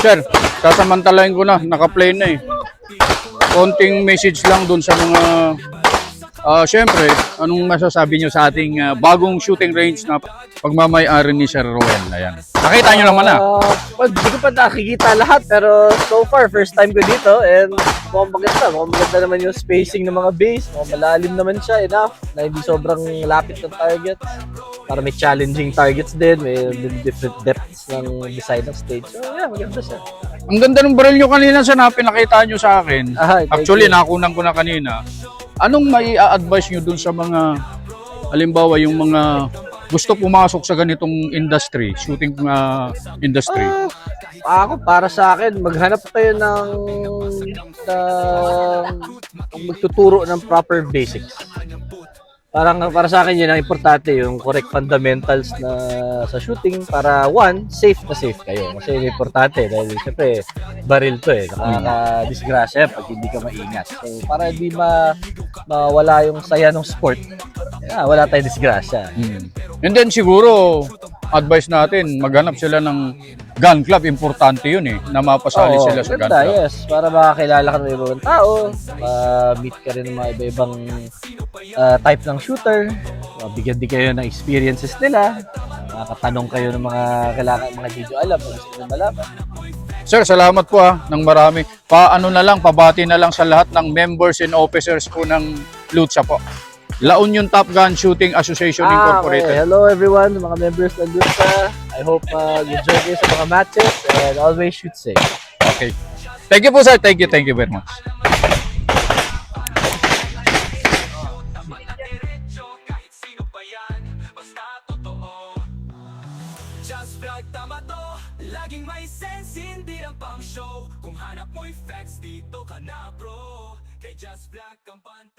Sir, sasamantalain ko na, naka-play na eh. Konting message lang dun sa mga syempre, anong masasabi nyo sa ating bagong shooting range na pagmamay-ari ni Sir Ruel? Ayan. Nakita nyo naman na. Hindi ko pa nakikita lahat pero so far first time ko dito and mukhang maganda naman yung spacing ng mga base, mukhang malalim naman siya enough na hindi sobrang lapit ng targets para may challenging targets din, may different depths ng design ng stage. So yeah, maganda siya. Ang ganda ng barrel nyo kanina sa pinakita nyo sa akin. Actually, you. nakunan ko na kanina. Anong mai advise nyo dun sa mga, halimbawa, yung mga gusto pumasok sa ganitong industry, shooting industry? Ako, para sa akin, maghanap kayo ng magtuturo ng proper basics. Para sa akin yun ang importante, yung correct fundamentals na sa shooting para one, safe na safe kayo. Kasi yun importante dahil siyempre baril to eh, nakaka-disgrasya pag hindi ka maingat. So para hindi mawala yung saya ng sport, wala tayong disgrasya. And then siguro, advice natin, maghanap sila ng gun club. Importante yun eh, na mapasali sila sa gun club. Yes, para makakilala ka ng ibang tao, meet ka rin ng mga iba-ibang type ng shooter, mabigyan din kayo ng experiences nila, makakatanong kayo ng mga kailangan, mga video alam, kung gusto nyo malaman. Sir, salamat po ng marami. Pabati na lang sa lahat ng members and officers po ng LUTSA po. La Union Top Gun Shooting Association Incorporated. Okay. Hello everyone, mga members ng LUTSA. I hope you enjoy kayo sa mga matches and always shoot safe. Okay. Thank you po sir. Thank you very much. Just Vlog tama to, laging may sense, hindi lang pang show. Kung hanap mo yung facts, dito ka na bro. Kay Just Vlog, kampan